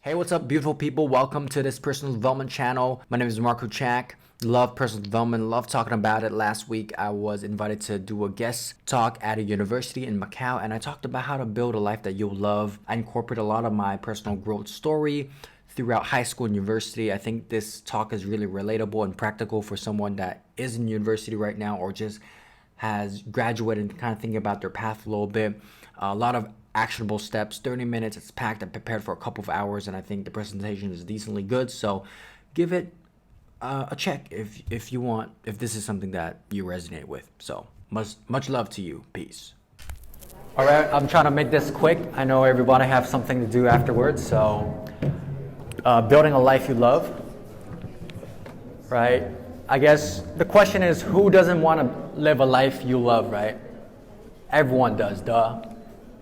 Hey, what's up, beautiful people? Welcome to this personal development channel. My name is Marco Chak. Love personal development, love talking about it. Last week, I was invited to do a guest talk at a university in Macau, and I talked about how to build a life that you'll love. I incorporate a lot of my personal growth story throughout high school and university. I think this talk is really relatable and practical for someone that is in university right now or just has graduated and kind of thinking about their path a little bit. A lot of actionable steps, 30 minutes, it's packed. I prepared for a couple of hours and I think the presentation is decently good. So give it a check if you want, if this is something that you resonate with. So much love to you. Peace. All right, I'm trying to make this quick. I know everybody have something to do afterwards. So building a life you love, right? I guess the question is, who doesn't want to live a life you love, right? Everyone does, duh.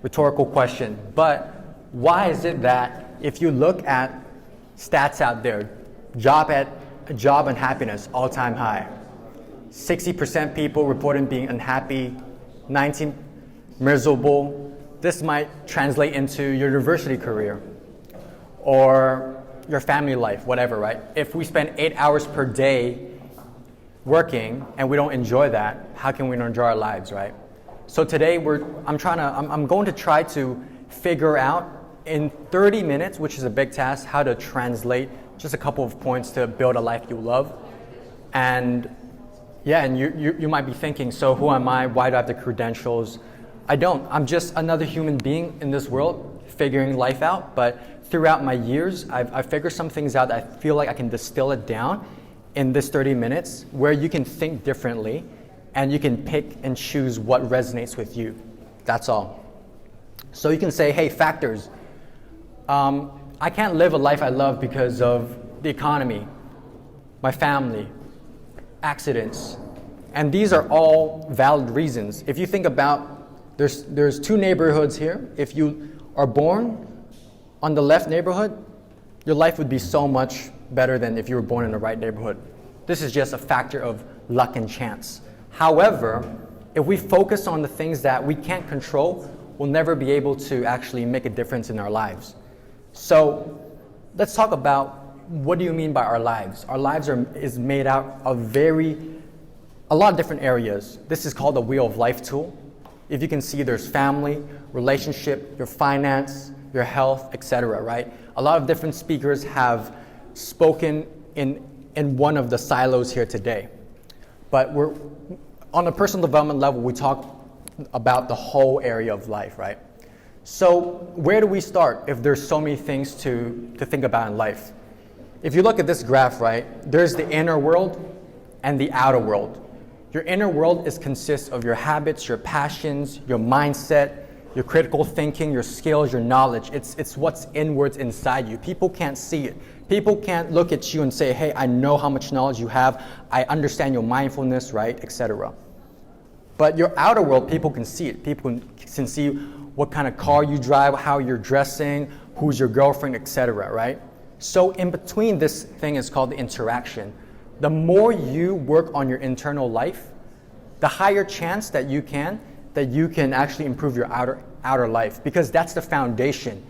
Rhetorical question. But why is it that if you look at stats out there, job and happiness all-time high, 60% people reporting being unhappy, 19 miserable. This might translate into your university career or your family life, whatever, right? If we spend 8 hours per day working and we don't enjoy that, how can we enjoy our lives, right? So today I'm going to try to figure out in 30 minutes, which is a big task, how to translate just a couple of points to build a life you love. And yeah, and you might be thinking, so who am I? Why do I have the credentials? I don't. I'm just another human being in this world figuring life out. But throughout my years, I've figured some things out that I feel like I can distill it down in this 30 minutes where you can think differently and you can pick and choose what resonates with you. That's all. So you can say, hey, factors. I can't live a life I love because of the economy, my family, accidents. And these are all valid reasons. If you think about, there's two neighborhoods here. If you are born on the left neighborhood, your life would be so much better than if you were born in the right neighborhood. This is just a factor of luck and chance. However, if we focus on the things that we can't control, we'll never be able to actually make a difference in our lives. So let's talk about, what do you mean by our lives? Our lives is made out of a lot of different areas. This is called the Wheel of Life tool. If you can see, there's family, relationship, your finance, your health, etc., right? A lot of different speakers have spoken in one of the silos here today. But we're on a personal development level, we talk about the whole area of life, right? So where do we start if there's so many things to think about in life? If you look at this graph, right, there's the inner world and the outer world. Your inner world consists of your habits, your passions, your mindset, your critical thinking, your skills, your knowledge. It's what's inwards inside you. People can't see it. People can't look at you and say, hey, I know how much knowledge you have. I understand your mindfulness, right, etc. But your outer world, people can see it. People can see what kind of car you drive, how you're dressing, who's your girlfriend, etc., right? So in between, this thing is called the interaction. The more you work on your internal life, the higher chance that you can actually improve your outer life, because that's the foundation.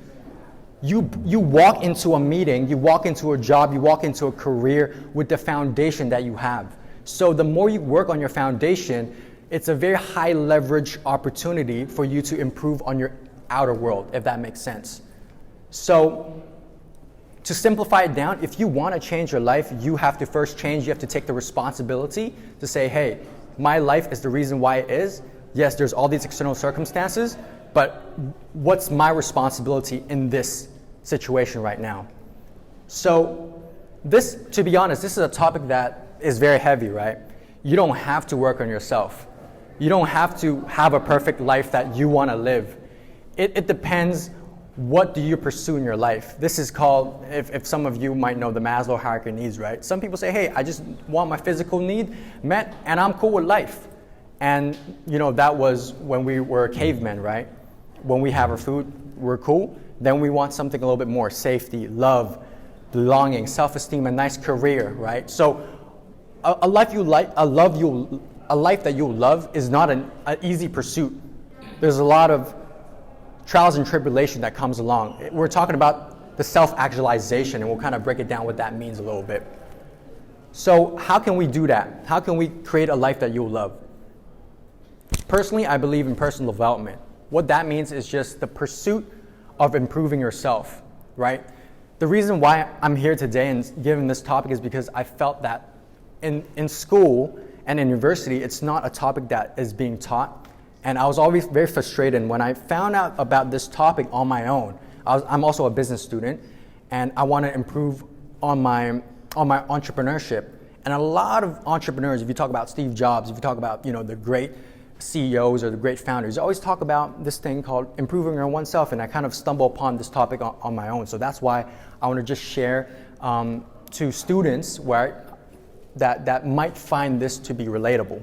You walk into a meeting, you walk into a job, you walk into a career with the foundation that you have. So the more you work on your foundation, it's a very high leverage opportunity for you to improve on your outer world, if that makes sense. So to simplify it down, if you want to change your life, you have to first change. You have to take the responsibility to say, hey, my life is the reason why it is. Yes, there's all these external circumstances, but what's my responsibility in this situation right now? So this, to be honest, this is a topic that is very heavy, right? You don't have to work on yourself. You don't have to have a perfect life that you want to live. It depends, what do you pursue in your life? This is called, if some of you might know the Maslow hierarchy of needs, right? Some people say, hey, I just want my physical need met and I'm cool with life. And that was when we were cavemen, right? When we have our food, we're cool. Then we want something a little bit more: safety, love, belonging, self-esteem, a nice career, right? So a life that you love is not an easy pursuit. There's a lot of trials and tribulation that comes along. We're talking about the self-actualization, and we'll kind of break it down what that means a little bit. So how can we do that? How can we create a life that you'll love? Personally, I believe in personal development. What that means is just the pursuit of improving yourself, right? The reason why I'm here today and giving this topic is because I felt that in school and in university, it's not a topic that is being taught. And I was always very frustrated when I found out about this topic on my own. I'm also a business student, and I want to improve on my entrepreneurship. And a lot of entrepreneurs, if you talk about Steve Jobs, if you talk about the great CEOs or the great founders, always talk about this thing called improving your oneself, and I kind of stumble upon this topic on my own. So that's why I want to just share to students that might find this to be relatable.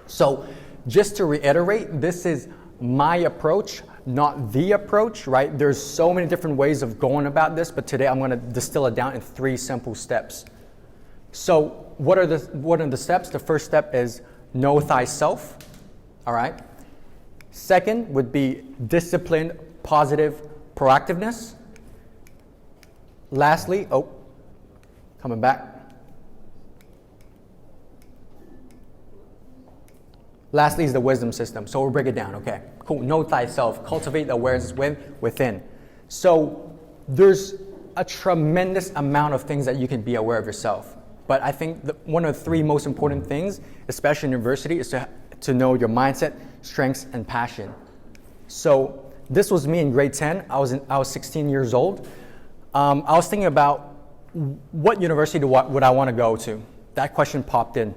So just to reiterate, this is my approach, not the approach, right? There's so many different ways of going about this, but today I'm going to distill it down in 3 simple steps. So what are the steps? The first step is know thyself. All right. Second would be disciplined, positive proactiveness. Lastly, coming back. Lastly is the wisdom system. So we'll break it down. Okay, cool. Know thyself. Cultivate the awareness within. So there's a tremendous amount of things that you can be aware of yourself. But I think one of the 3 most important things, especially in university, is to know your mindset, strengths, and passion. So this was me in grade 10. I was 16 years old. I was thinking about what university would I want to go to. That question popped in.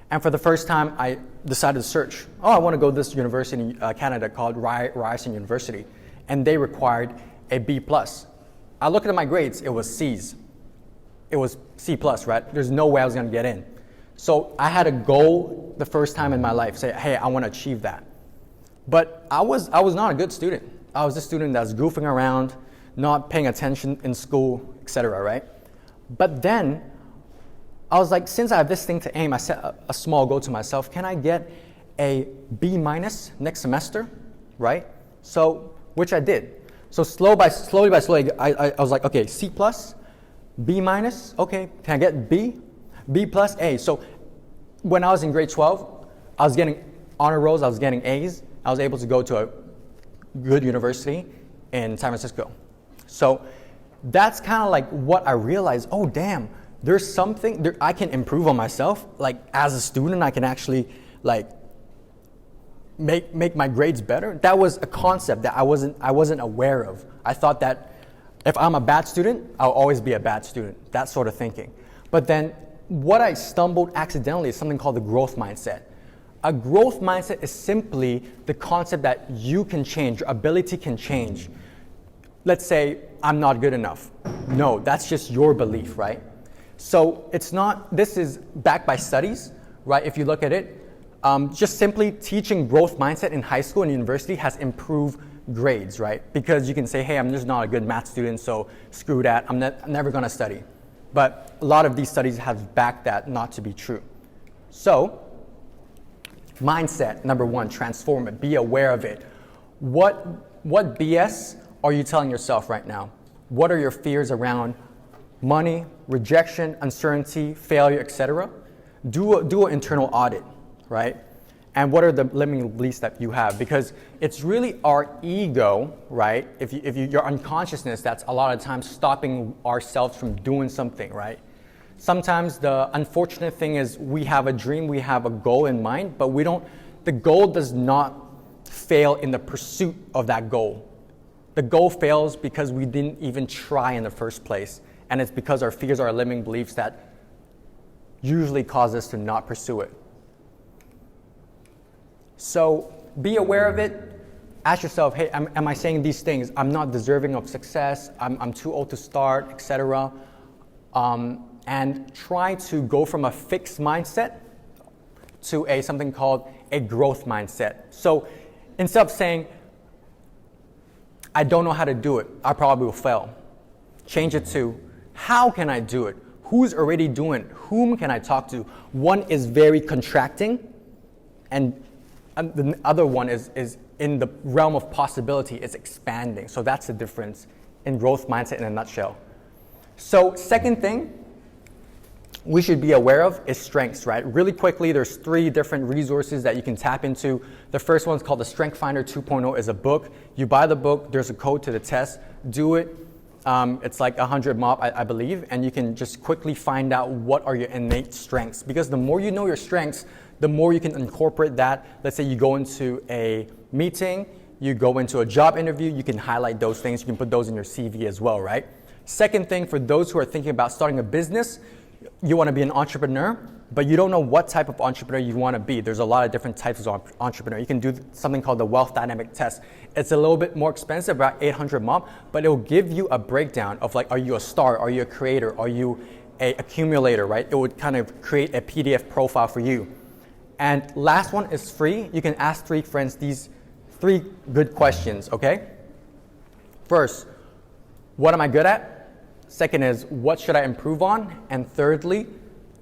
And for the first time, I decided to search. I want to go to this university in Canada called Ryerson University. And they required a B+. I looked at my grades, it was C's. It was C+, right? There's no way I was going to get in. So I had a goal the first time in my life, say, hey, I want to achieve that. But I was not a good student. I was a student that was goofing around, not paying attention in school, etc., right? But then I was like, since I have this thing to aim, I set a small goal to myself. Can I get a B- next semester, right? So, which I did. So slowly by slowly, I was like, okay, C+, B-, okay, can I get B? B+, A. So when I was in grade 12, I was getting honor rolls, I was getting A's. I was able to go to a good university in San Francisco. So that's kind of like what I realized, damn, there's something, I can improve on myself. Like as a student, I can actually like make my grades better. That was a concept that I wasn't aware of. I thought that if I'm a bad student, I'll always be a bad student, that sort of thinking. But then what I stumbled accidentally is something called the growth mindset. A growth mindset is simply the concept that you can change, your ability can change. Let's say I'm not good enough. No, that's just your belief, right? So this is backed by studies, right? If you look at it, just simply teaching growth mindset in high school and university has improved grades, right? Because you can say, hey, I'm just not a good math student, so screw that, I'm never gonna study. But a lot of these studies have backed that not to be true. So, mindset, number 1, transform it, be aware of it. What BS are you telling yourself right now? What are your fears around money, rejection, uncertainty, failure, etc.? Do an internal audit, right? And what are the limiting beliefs that you have? Because it's really our ego, right? If your unconsciousness, that's a lot of times stopping ourselves from doing something, right? Sometimes the unfortunate thing is we have a dream, we have a goal in mind, but the goal does not fail in the pursuit of that goal. The goal fails because we didn't even try in the first place. And it's because our fears are our limiting beliefs that usually cause us to not pursue it. So be aware of it. Ask yourself, hey, am I saying these things? I'm not deserving of success. I'm too old to start, etc. And try to go from a fixed mindset to something called a growth mindset. So instead of saying, I don't know how to do it, I probably will fail, change it to, how can I do it? Who's already doing it? Whom can I talk to? One is very contracting, and the other one is in the realm of possibility, it's expanding. So that's the difference in growth mindset in a nutshell. So second thing we should be aware of is strengths, right? Really quickly, there's 3 different resources that you can tap into. The first one's called the Strength Finder 2.0 is a book. You buy the book, there's a code to the test, do it. It's like 100 MOP, I believe, and you can just quickly find out what are your innate strengths. Because the more you know your strengths, the more you can incorporate that. Let's say you go into a meeting, you go into a job interview, you can highlight those things, you can put those in your CV as well, right? Second thing, for those who are thinking about starting a business, you want to be an entrepreneur, but you don't know what type of entrepreneur you want to be. There's a lot of different types of entrepreneur. You can do something called the Wealth Dynamic Test. It's a little bit more expensive, about 800 MOP, but it will give you a breakdown of like, are you a star? Are you a creator? Are you a accumulator, right? It would kind of create a PDF profile for you. And last one is free. You can ask 3 friends these 3 good questions, okay? First, what am I good at? Second is, what should I improve on? And thirdly,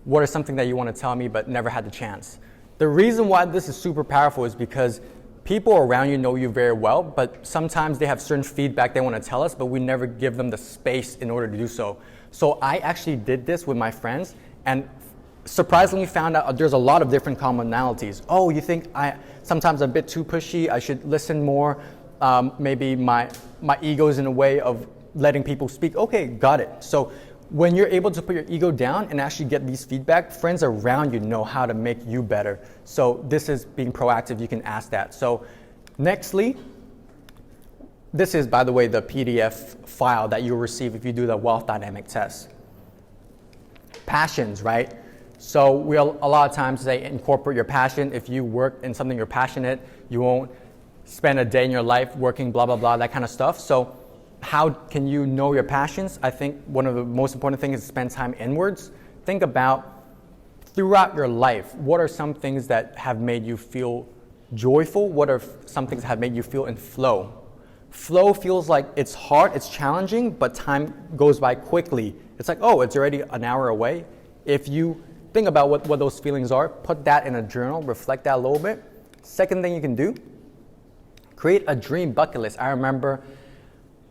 what is something that you want to tell me but never had the chance? The reason why this is super powerful is because people around you know you very well, but sometimes they have certain feedback they want to tell us, but we never give them the space in order to do so. So I actually did this with my friends and surprisingly found out there's a lot of different commonalities. Oh, you think sometimes I'm a bit too pushy, I should listen more, maybe my ego is in a way of letting people speak. Okay, got it. So when you're able to put your ego down and actually get these feedback, friends around you know how to make you better. So this is being proactive. You can ask that. So nextly, this is, by the way, the PDF file that you'll receive if you do the Wealth Dynamic Test. Passions, right? So we'll a lot of times say incorporate your passion. If you work in something you're passionate, you won't spend a day in your life working blah, blah, blah, that kind of stuff. So how can you know your passions? I think one of the most important things is spend time inwards. Think about throughout your life, what are some things that have made you feel joyful? What are some things that have made you feel in flow? Flow feels like it's hard, it's challenging, but time goes by quickly. It's like, oh, it's already an hour away. If you think about what those feelings are, put that in a journal, reflect that a little bit. Second thing you can do, create a dream bucket list. I remember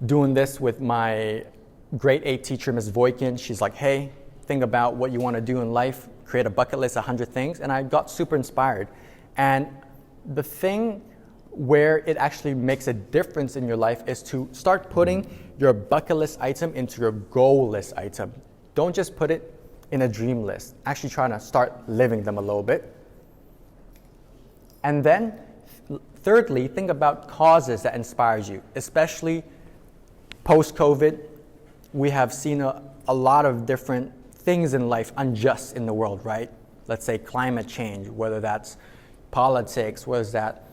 doing this with my grade 8 teacher, Ms. Voikin. She's like, hey, think about what you want to do in life, create a bucket list, 100 things. And I got super inspired. And the thing where it actually makes a difference in your life is to start putting your bucket list item into your goal list item. Don't just put it in a dream list. Actually try to start living them a little bit. And then, thirdly, think about causes that inspires you, especially post-COVID. We have seen a lot of different things in life unjust in the world, right? Let's say climate change, whether that's politics, whether that,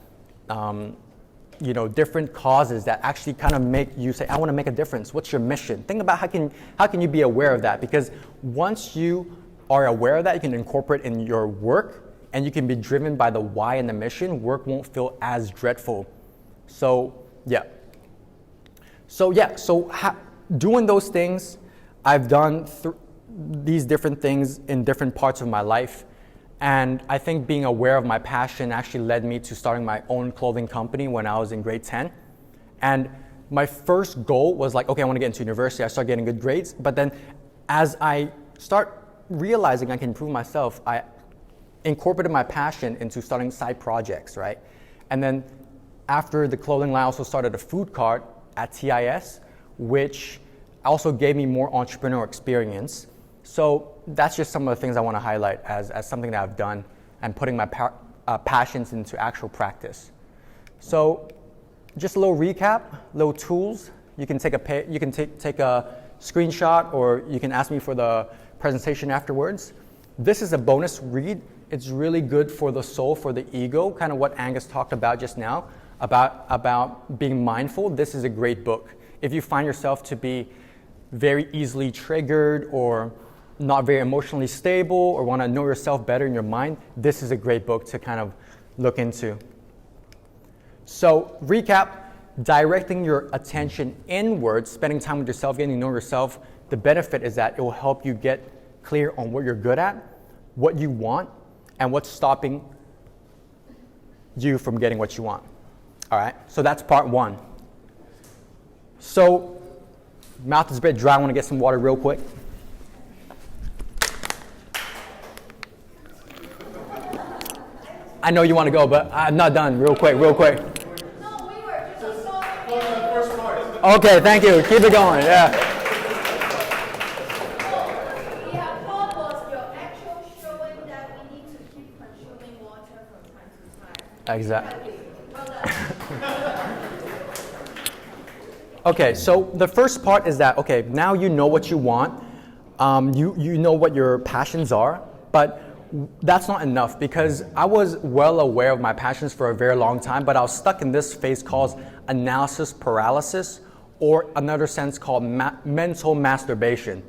different causes that actually kind of make you say, I want to make a difference. What's your mission? Think about how can you be aware of that? Because once you are aware of that, you can incorporate in your work and you can be driven by the why and the mission. Work won't feel as dreadful. Doing those things, I've done these different things in different parts of my life. And I think being aware of my passion actually led me to starting my own clothing company when I was in grade 10. And my first goal was like, okay, I want to get into university. I start getting good grades. But then as I start realizing I can improve myself, I incorporated my passion into starting side projects, right? And then after the clothing line, I also started a food cart at TIS, which also gave me more entrepreneurial experience. So that's just some of the things I want to highlight as something that I've done and putting my passions into actual practice. So just a little recap, little tools. You can take a screenshot, or you can ask me for the presentation afterwards. This is a bonus read. It's really good for the soul, for the ego, kind of what Angus talked about just now, about being mindful. This is a great book. If you find yourself to be very easily triggered or not very emotionally stable or want to know yourself better in your mind, this is a great book to kind of look into. So recap, directing your attention inward, spending time with yourself, getting to know yourself, the benefit is that it will help you get clear on what you're good at, what you want, and what's stopping you from getting what you want. All right, so that's part one. So Mouth is a bit dry. I want to get some water real quick. I know you want to go, but I'm not done. Real quick. No, we were just solving the first part. Okay, thank you. Keep it going. Yeah. We have Paul was your actual showing that we need to keep consuming water from time to time. Exactly. Well done. Okay, so the first part is that, okay, now you know what you want. You know what your passions are, but that's not enough because I was well aware of my passions for a very long time, but I was stuck in this phase called analysis paralysis, or another sense called mental masturbation,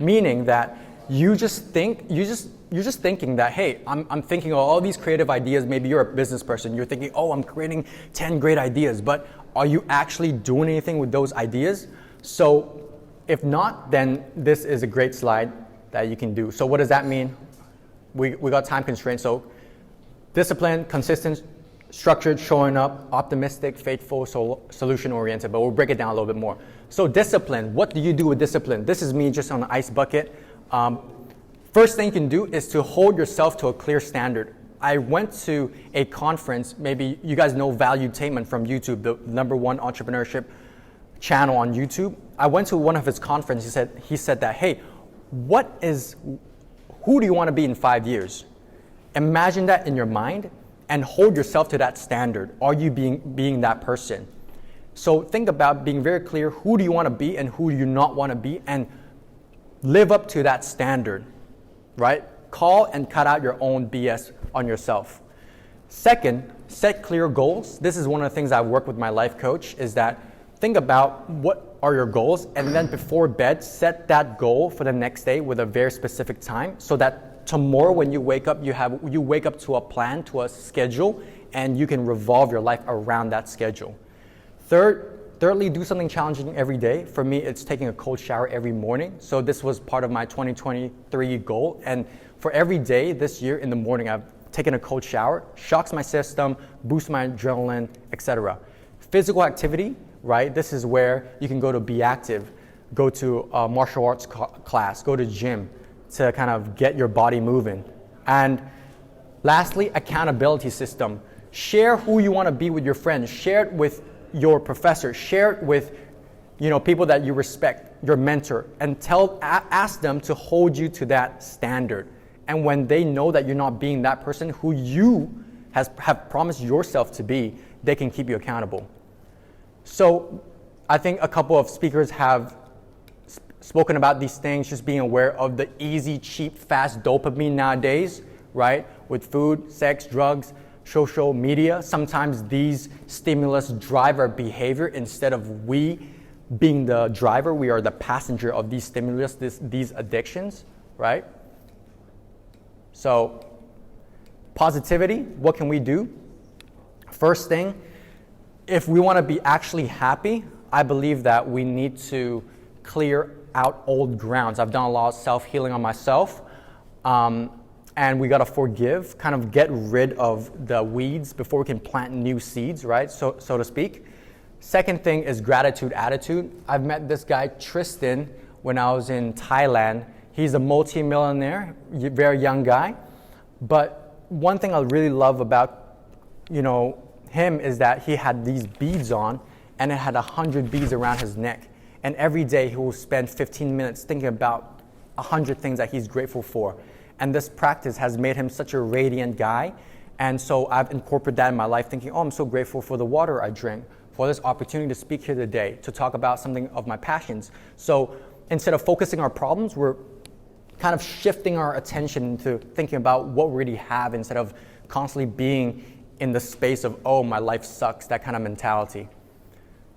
meaning that you're just thinking that, hey, I'm thinking of all these creative ideas. Maybe you're a business person. You're thinking, oh, I'm creating 10 great ideas, but are you actually doing anything with those ideas? So if not, then this is a great slide that you can do. So what does that mean? We got time constraints. So discipline, consistent, structured, showing up, optimistic, faithful, solution oriented, but we'll break it down a little bit more. So discipline, what do you do with discipline? This is me just on an ice bucket. First thing you can do is to hold yourself to a clear standard. I went to a conference, maybe you guys know Valuetainment from YouTube, the #1 entrepreneurship channel on YouTube. I went to one of his conferences. He said that, hey, who do you want to be in 5 years? Imagine that in your mind and hold yourself to that standard. Are you being that person? So think about being very clear, who do you want to be and who do you not want to be, and live up to that standard, right? Call and cut out your own BS on yourself. Second, set clear goals. This is one of the things I work with my life coach, is that think about what are your goals, and then before bed, set that goal for the next day with a very specific time, so that tomorrow when you wake up, you wake up to a plan, to a schedule, and you can revolve your life around that schedule. Thirdly, do something challenging every day. For me, it's taking a cold shower every morning. So this was part of my 2023 goal. And for every day this year in the morning, I've taken a cold shower, shocks my system, boosts my adrenaline, etc. Physical activity, right? This is where you can go to be active, go to a martial arts class, go to gym to kind of get your body moving. And lastly, accountability system. Share who you want to be with your friends. Share it with your professor. Share it with people that you respect, your mentor, and ask them to hold you to that standard. And when they know that you're not being that person who you have promised yourself to be, they can keep you accountable. So I think a couple of speakers have spoken about these things, just being aware of the easy, cheap, fast dopamine nowadays, right? With food, sex, drugs, social media. Sometimes these stimulus drive our behavior instead of we being the driver. We are the passenger of these stimulus, these addictions, right? So positivity, what can we do? First thing, if we want to be actually happy, I believe that we need to clear out old grounds. I've done a lot of self-healing on myself. And we got to forgive, kind of get rid of the weeds before we can plant new seeds, right? So to speak. Second thing is gratitude attitude. I've met this guy, Tristan, when I was in Thailand. He's a multi-millionaire, very young guy. But one thing I really love about, him is that he had these beads on, and it had 100 beads around his neck. And every day he will spend 15 minutes thinking about 100 things that he's grateful for. And this practice has made him such a radiant guy. And so I've incorporated that in my life, thinking, I'm so grateful for the water I drink, for this opportunity to speak here today, to talk about something of my passions. So instead of focusing on our problems, we're kind of shifting our attention to thinking about what we really have, instead of constantly being in the space of, my life sucks, that kind of mentality.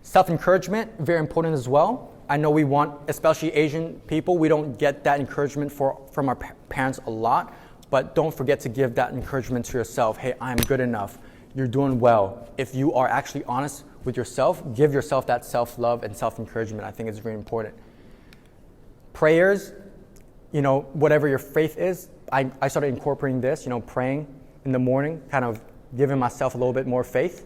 Self-encouragement, very important as well. I know we want, especially Asian people, we don't get that encouragement from our parents a lot, but don't forget to give that encouragement to yourself. Hey, I'm good enough. You're doing well. If you are actually honest with yourself, give yourself that self-love and self-encouragement. I think it's very important. Prayers, whatever your faith is, I started incorporating this, praying in the morning, kind of giving myself a little bit more faith.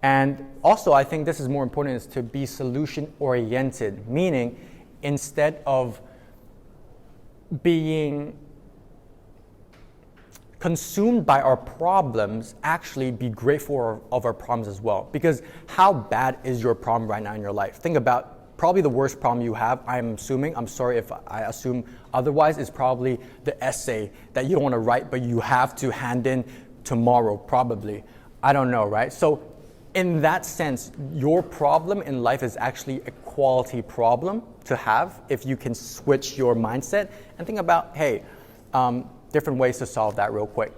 And also, I think this is more important, is to be solution-oriented, meaning instead of being consumed by our problems, actually be grateful of our problems as well. Because how bad is your problem right now in your life? Think about probably the worst problem you have, I'm assuming, I'm sorry if I assume otherwise, is probably the essay that you don't want to write, but you have to hand in tomorrow, probably. I don't know, right? So in that sense, your problem in life is actually a quality problem to have if you can switch your mindset and think about, hey, different ways to solve that real quick.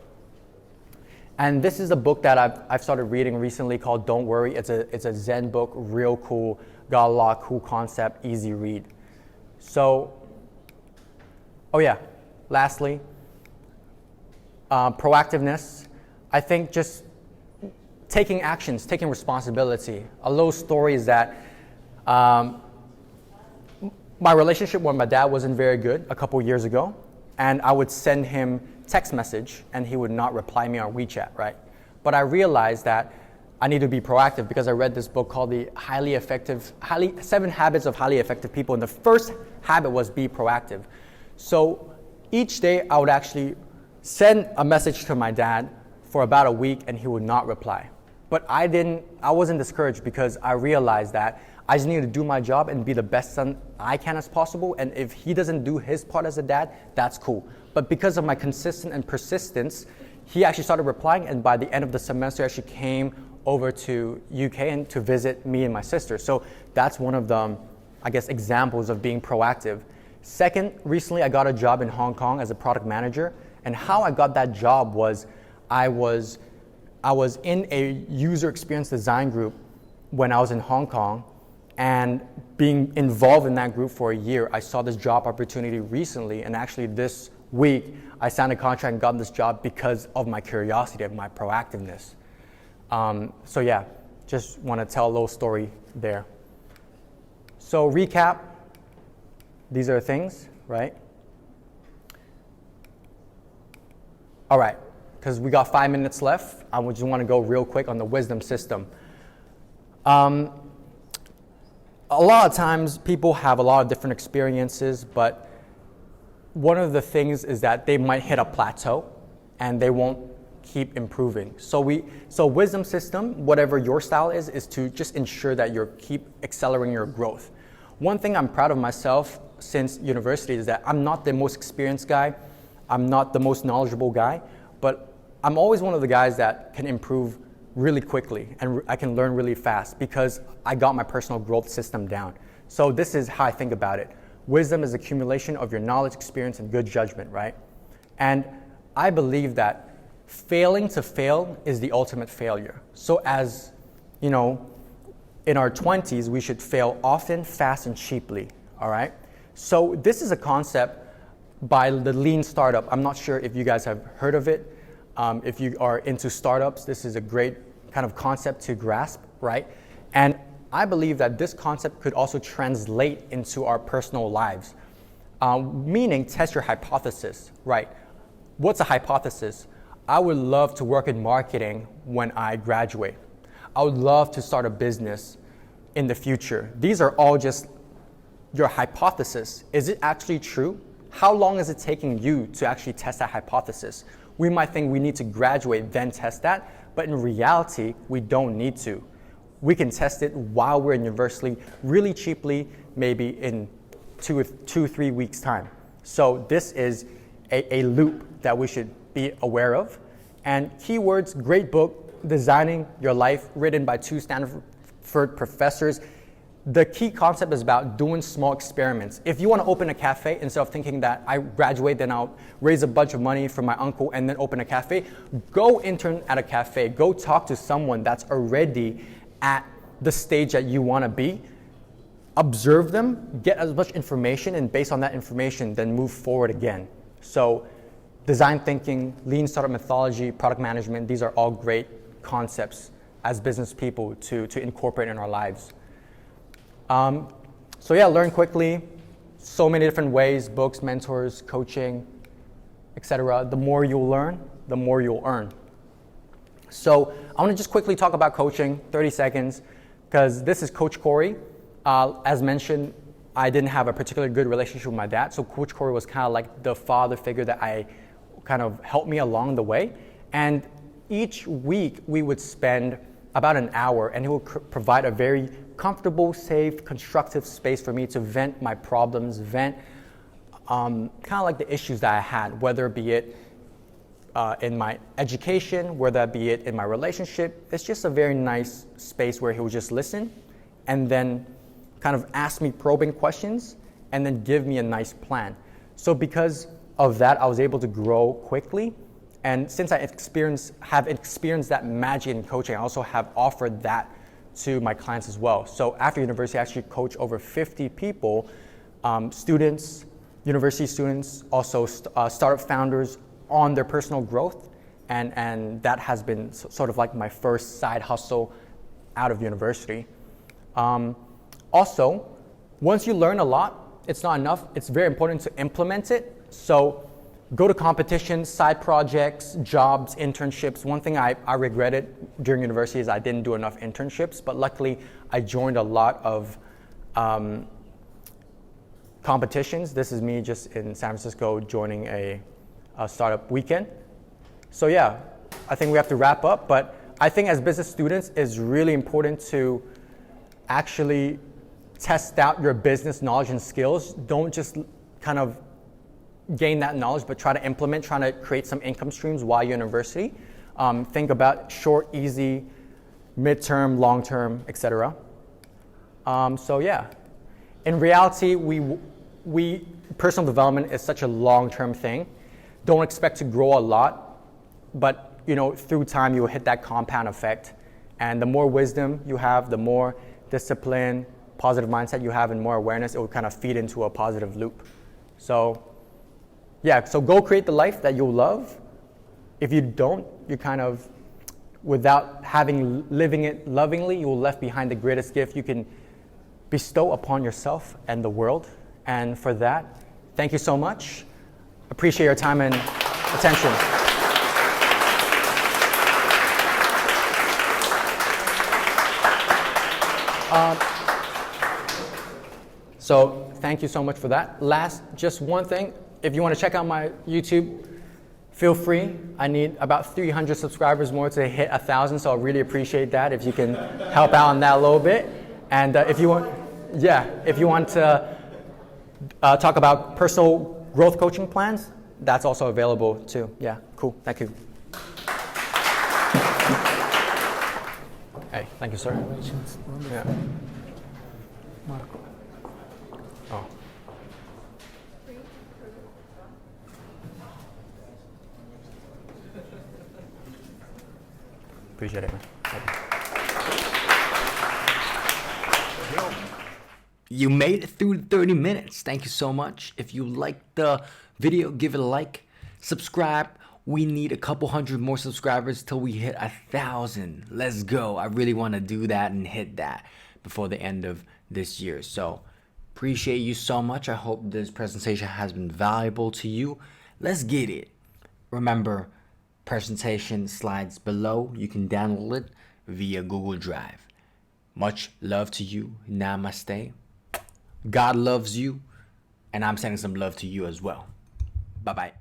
And this is a book that I've started reading recently called Don't Worry. It's a Zen book, real cool, got a lot of cool concept, easy read. So, oh yeah, lastly, proactiveness. I think just taking actions, taking responsibility. A little story is that my relationship with my dad wasn't very good a couple years ago, and I would send him text message and he would not reply me on WeChat, right? But I realized that I need to be proactive because I read this book called The 7 Habits of Highly Effective People, and the first habit was be proactive. So each day I would actually send a message to my dad for about a week and he would not reply. But I wasn't discouraged because I realized that I just need to do my job and be the best son I can as possible. And if he doesn't do his part as a dad, that's cool. But because of my consistent and persistence, he actually started replying. And by the end of the semester, actually came over to UK and to visit me and my sister. So that's one of the, I guess, examples of being proactive. Second, recently I got a job in Hong Kong as a product manager. And how I got that job was I was in a user experience design group when I was in Hong Kong, and being involved in that group for a year, I saw this job opportunity recently, and actually this week I signed a contract and got this job because of my curiosity, of my proactiveness. So yeah, just want to tell a little story there. So recap, these are things, right? All right, because we got 5 minutes left, I just want to go real quick on the wisdom system. A lot of times people have a lot of different experiences, but one of the things is that they might hit a plateau and they won't keep improving. So wisdom system, whatever your style is to just ensure that you keep accelerating your growth. One thing I'm proud of myself since university is that I'm not the most experienced guy, I'm not the most knowledgeable guy, but I'm always one of the guys that can improve really quickly and I can learn really fast because I got my personal growth system down. So this is how I think about it. Wisdom is accumulation of your knowledge, experience, and good judgment, right? And I believe that failing to fail is the ultimate failure. So as, you know, in our 20s, we should fail often, fast, and cheaply, all right? So this is a concept by the Lean Startup. I'm not sure if you guys have heard of it. If you are into startups, this is a great kind of concept to grasp, right? And I believe that this concept could also translate into our personal lives, meaning test your hypothesis, right? What's a hypothesis? I would love to work in marketing when I graduate. I would love to start a business in the future. These are all just your hypothesis. Is it actually true? How long is it taking you to actually test that hypothesis? We might think we need to graduate, then test that, but in reality, we don't need to. We can test it while we're in university really cheaply, maybe in 2-3 weeks' time. So this is a loop that we should be aware of. And keywords, great book, Designing Your Life, written by 2 Stanford professors. The key concept is about doing small experiments. If you want to open a cafe, instead of thinking that I graduate, then I'll raise a bunch of money from my uncle and then open a cafe, go intern at a cafe. Go talk to someone that's already at the stage that you want to be. Observe them, get as much information, and based on that information, then move forward again. So design thinking, lean startup methodology, product management, these are all great concepts as business people to incorporate in our lives. So yeah, learn quickly, so many different ways, books, mentors, coaching, etc. The more you'll learn, the more you'll earn. So I want to just quickly talk about coaching, 30 seconds, because this is Coach Corey. As mentioned, I didn't have a particularly good relationship with my dad, so Coach Corey was kind of like the father figure that I kind of helped me along the way. And each week we would spend about an hour, and he would provide a very comfortable, safe, constructive space for me to vent my problems, vent kind of like the issues that I had, whether it be it in my education, whether it be it in my relationship. It's just a very nice space where he would just listen and then kind of ask me probing questions and then give me a nice plan. So because of that, I was able to grow quickly. And since I have experienced that magic in coaching, I also have offered that to my clients as well. So after university, I actually coach over 50 people, students, university students, also startup founders on their personal growth. And that has been sort of like my first side hustle out of university. Also, once you learn a lot, it's not enough. It's very important to implement it. So go to competitions, side projects, jobs, internships. One thing I regretted during university is I didn't do enough internships, but luckily I joined a lot of competitions. This is me just in San Francisco joining a startup weekend. So yeah, I think we have to wrap up, but I think as business students, it's really important to actually test out your business knowledge and skills. Don't just kind of gain that knowledge, but try to implement, trying to create some income streams while you're in university. Think about short, easy, midterm, long-term, etc. So yeah, in reality, we personal development is such a long-term thing. Don't expect to grow a lot, but through time you will hit that compound effect. And the more wisdom you have, the more discipline, positive mindset you have, and more awareness, it will kind of feed into a positive loop. So yeah, so go create the life that you'll love. If you don't, you kind of, without living it lovingly, you will left behind the greatest gift you can bestow upon yourself and the world. And for that, thank you so much. Appreciate your time and attention. So thank you so much for that. Last, just one thing. If you want to check out my YouTube, feel free. I need about 300 subscribers more to hit 1,000, so I really appreciate that if you can help out on that a little bit. And if you want to talk about personal growth coaching plans, that's also available too. Yeah, cool. Thank you. Hey, thank you, sir. Yeah. Oh. Appreciate it, man. You made it through 30 minutes. Thank you so much. If you liked the video, give it a like, subscribe. We need a couple hundred more subscribers till we hit 1,000. Let's go. I really want to do that and hit that before the end of this year. So appreciate you so much. I hope this presentation has been valuable to you. Let's get it. Remember, presentation slides below. You can download it via Google Drive. Much love to you. Namaste. God loves you, and I'm sending some love to you as well. Bye-bye.